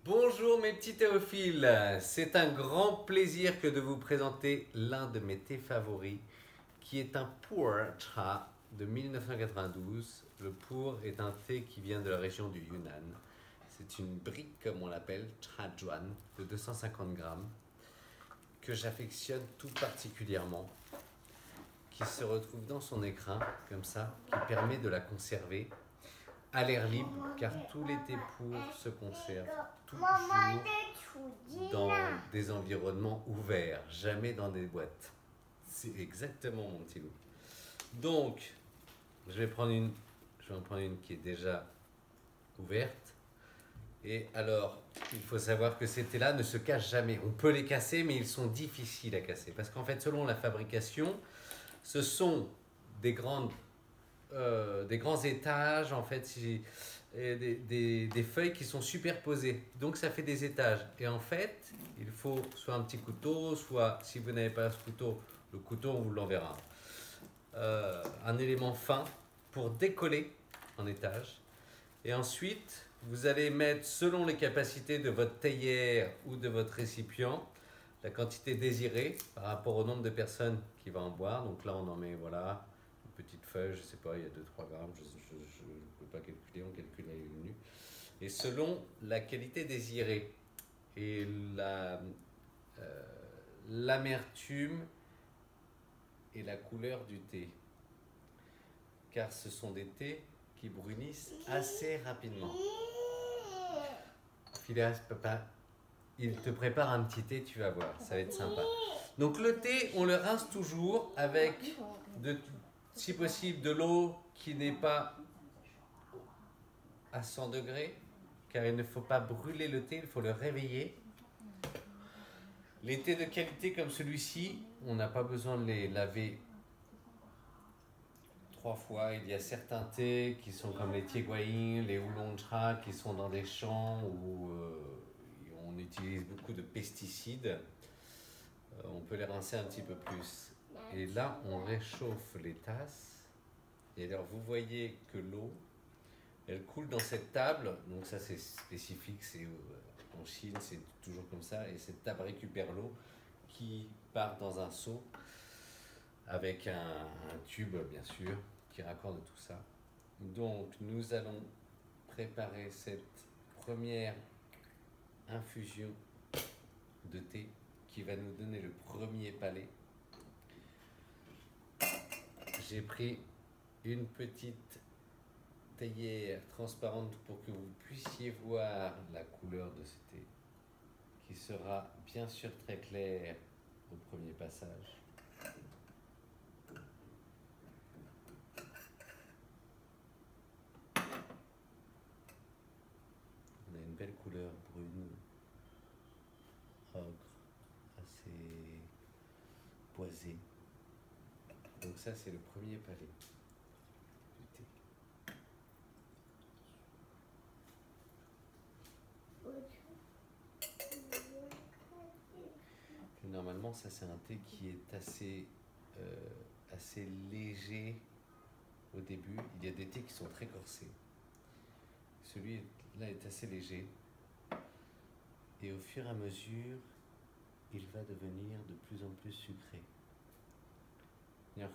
Bonjour mes petits théophiles, c'est un grand plaisir que de vous présenter l'un de mes thés favoris qui est un Pu'er Cha de 1992. Le Pu'er est un thé qui vient de la région du Yunnan. C'est une brique comme on l'appelle, Cha Juan, de 250 grammes que j'affectionne tout particulièrement, qui se retrouve dans son écrin comme ça, qui permet de la conserver à l'air libre, car tous les thés Pu'er se conservent toujours dans des environnements ouverts, jamais dans des boîtes. C'est exactement mon petit loup. Donc, je vais en prendre une qui est déjà ouverte. Et alors, il faut savoir que ces thés-là ne se cachent jamais. On peut les casser, mais ils sont difficiles à casser. Parce qu'en fait, selon la fabrication, ce sont des grands étages, en fait, des feuilles qui sont superposées. Donc ça fait des étages. Et en fait, il faut soit un petit couteau, soit, si vous n'avez pas ce couteau, le couteau, on vous l'enverra. Un élément fin pour décoller en étage. Et ensuite, vous allez mettre, selon les capacités de votre théière ou de votre récipient, la quantité désirée par rapport au nombre de personnes qui va en boire. Donc là, on en met, voilà, une petite feuille, je ne sais pas, il y a 2-3 grammes, je ne peux pas calculer, on calcule avec une nu. Et selon la qualité désirée et l'amertume et la couleur du thé, car ce sont des thés qui brunissent assez rapidement. Phileas, papa, il te prépare un petit thé, tu vas voir, ça va être sympa. Donc le thé, on le rince toujours avec, si possible, de l'eau qui n'est pas à 100 degrés, car il ne faut pas brûler le thé, il faut le réveiller. Les thés de qualité comme celui-ci, on n'a pas besoin de les laver 3 fois. Il y a certains thés qui sont comme les Tieguayin, les Oolong Cha, qui sont dans des champs où on utilise beaucoup de pesticides. On peut les rincer un petit peu plus. Et là, on réchauffe les tasses. Et alors, vous voyez que l'eau, elle coule dans cette table. Donc ça, c'est spécifique. En Chine, c'est toujours comme ça. Et cette table récupère l'eau qui part dans un seau avec un tube, bien sûr, qui raccorde tout ça. Donc, nous allons préparer cette première infusion de thé qui va nous donner le premier palais. J'ai pris une petite théière transparente pour que vous puissiez voir la couleur de ce thé, qui sera bien sûr très clair au premier passage. On a une belle couleur brune, ocre, assez boisée. Donc ça, c'est le premier palais du thé. Et normalement, ça c'est un thé qui est assez léger au début. Il y a des thés qui sont très corsés. Celui-là est assez léger. Et au fur et à mesure, il va devenir de plus en plus sucré. Il y a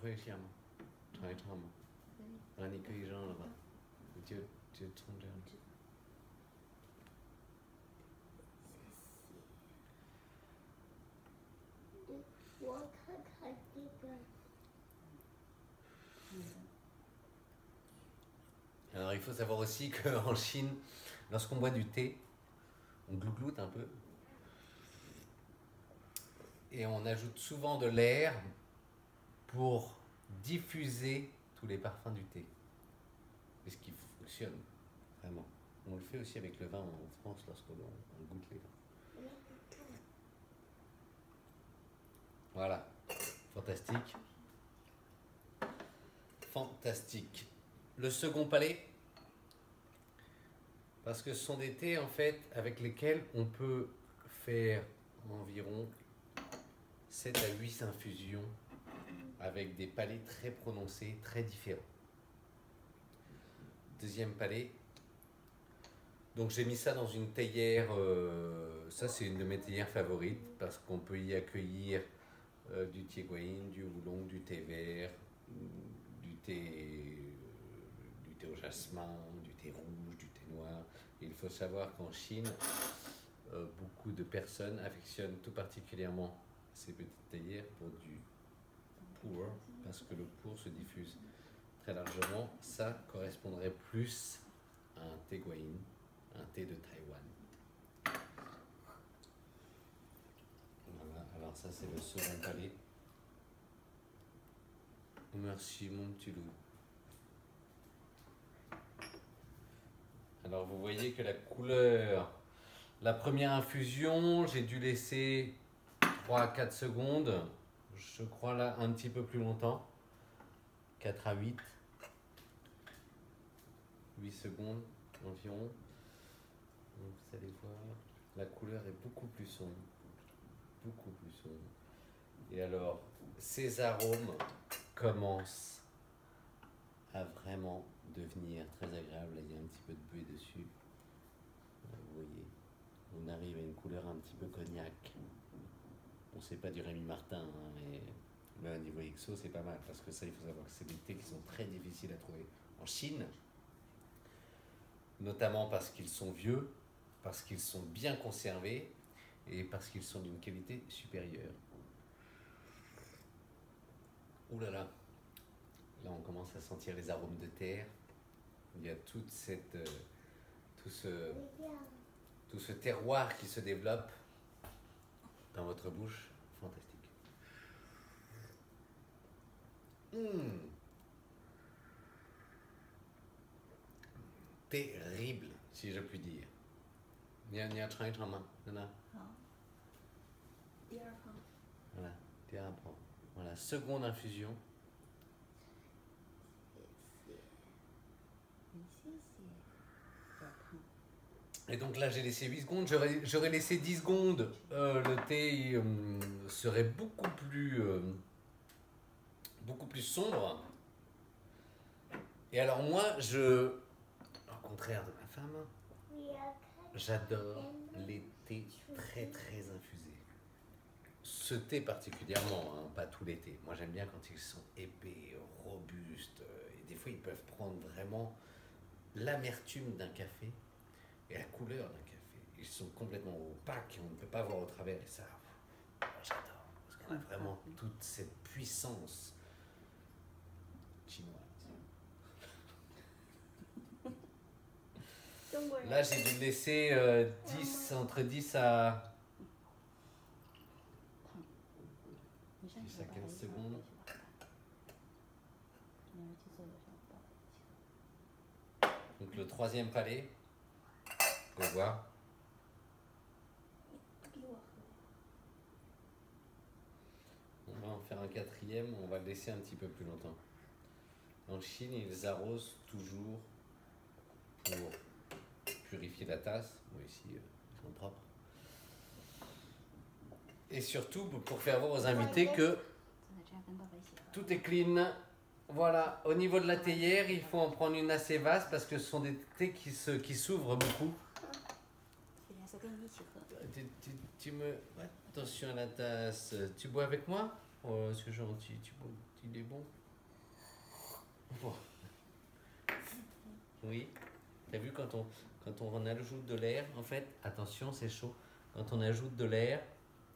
Alors il faut savoir aussi qu'en Chine, lorsqu'on boit du thé, on glougloute un peu et on ajoute souvent de l'air pour diffuser tous les parfums du thé. C'est ce qui fonctionne vraiment. On le fait aussi avec le vin en France lorsqu'on goûte les vins. Voilà, fantastique. Fantastique. Le second palais, parce que ce sont des thés en fait avec lesquels on peut faire environ 7 à 8 infusions avec des palais très prononcés, très différents. Deuxième palais, Donc j'ai mis ça dans une théière, ça c'est une de mes théières favorites parce qu'on peut y accueillir du tieguaïn, du oolong, du thé vert, du thé au jasmin, du thé rouge, du thé noir. Et il faut savoir qu'en Chine, beaucoup de personnes affectionnent tout particulièrement ces petites théières pour du pour parce que le pour se diffuse très largement. Ça correspondrait plus à un thé guayin, un thé de Taïwan. Voilà, alors ça c'est le second palais. Merci mon petit loup. Alors vous voyez que la couleur, la première infusion, j'ai dû laisser 3 à 4 secondes. Je crois là un petit peu plus longtemps. 4 à 8 secondes environ. Donc vous allez voir, la couleur est beaucoup plus sombre. Beaucoup plus sombre. Et alors, ces arômes commencent à vraiment devenir très agréables. Là, il y a un petit peu de buée dessus. Vous voyez, on arrive à une couleur un petit peu cognac. Bon, c'est pas du Rémi Martin, hein, mais là, niveau XO, c'est pas mal. Parce que ça, il faut savoir que c'est des thés qui sont très difficiles à trouver en Chine. Notamment parce qu'ils sont vieux, parce qu'ils sont bien conservés et parce qu'ils sont d'une qualité supérieure. Ouh là là, là on commence à sentir les arômes de terre. Il y a toute cette, tout ce terroir qui se développe dans votre bouche. Fantastique. Terrible, si je puis dire. 你要尝一尝吗？真的。好。第二泡。Voilà, 第二泡。Voilà, seconde infusion. Et donc là, j'ai laissé 8 secondes. J'aurais laissé 10 secondes. Le thé serait beaucoup plus sombre. Et alors moi, au contraire de ma femme, j'adore les thés très très infusés. Ce thé particulièrement, hein, pas tous les thés. Moi j'aime bien quand ils sont épais, robustes, et des fois ils peuvent prendre vraiment l'amertume d'un café et la couleur d'un café. Ils sont complètement opaques, on ne peut pas voir au travers, et ça, j'adore, parce qu'on a vraiment toute cette puissance chinoise. Là, j'ai dû laisser entre 10 à 15 secondes. Donc le troisième palais, on va voir. On va en faire un quatrième, on va le laisser un petit peu plus longtemps. En Chine, ils arrosent toujours pour purifier la tasse. Bon, ici, ils sont propres. Et surtout pour faire voir aux invités que tout est clean. Voilà, au niveau de la théière, il faut en prendre une assez vaste parce que ce sont des thés qui s'ouvrent beaucoup. Attention à la tasse. Tu bois avec moi? Oh, c'est gentil, il est bon. Bon. Oui, t'as vu quand on ajoute de l'air, en fait, attention, c'est chaud. Quand on ajoute de l'air,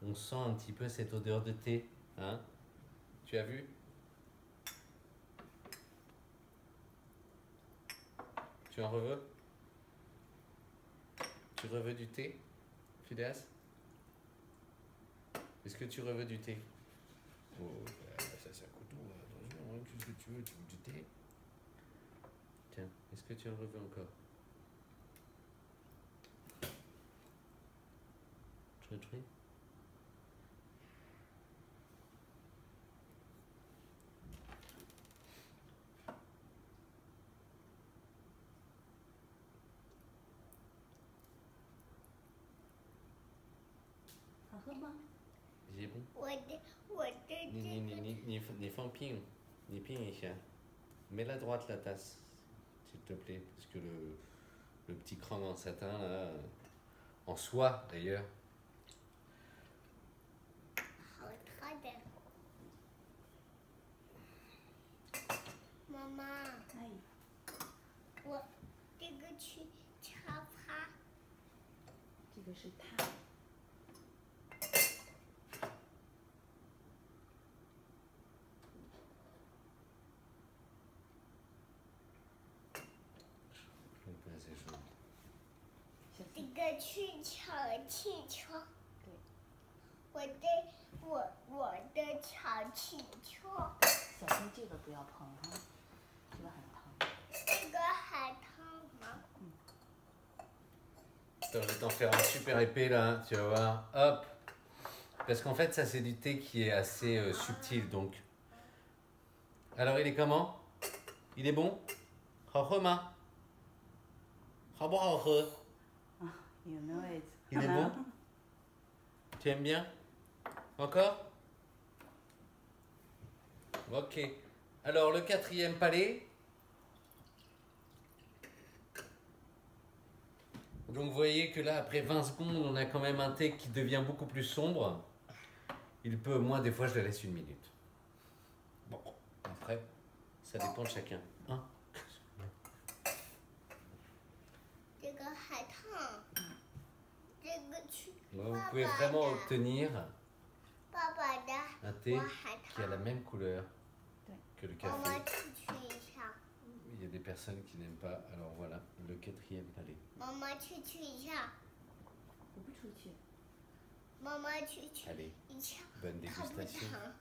on sent un petit peu cette odeur de thé. Hein? Tu as vu? Tu en veux? Tu veux du thé, Phileas? Est-ce que tu veux du thé? Oh, ça coûte tout. Attention, hein, qu'est-ce que tu veux? Tu veux du thé? Tiens, est-ce que tu en veux encore? Très. C'est bon? Ni放平，你拼一下，mets la droite la tasse, s'il te plaît, parce que Le petit crâne en satin, là, en soie d'ailleurs. 好烫的。妈妈，哎，我这个去插花。这个是炭。这个去巧气球。对。我的巧气球。小心这个不要碰哈，这个很烫。这个还烫吗？ Attends, je vais t'en faire un super épais là, hein, tu vas voir. Hop. Parce qu'en fait, ça c'est du thé qui est assez subtil donc. Alors, il est comment? Il est bon? Romain. You know it. Il est bon? Tu aimes bien? Encore? Ok. Alors, le quatrième palais. Donc, vous voyez que là, après 20 secondes, on a quand même un thé qui devient beaucoup plus sombre. Il peut, moi, des fois, je le laisse 1 minute. Bon, après, ça dépend de chacun. Hein? 这个还烫。这个去。 Donc, vous pouvez vraiment obtenir 爸爸的。 un thé 我还 qui a 烫。 la même couleur que le 妈妈 café. 去一下。 Il y a des personnes qui n'aiment pas. Alors voilà, le quatrième palais. 妈妈去一下。我不出去。妈妈去 Allez, 一下。 bonne 烫不 dégustation. 烫？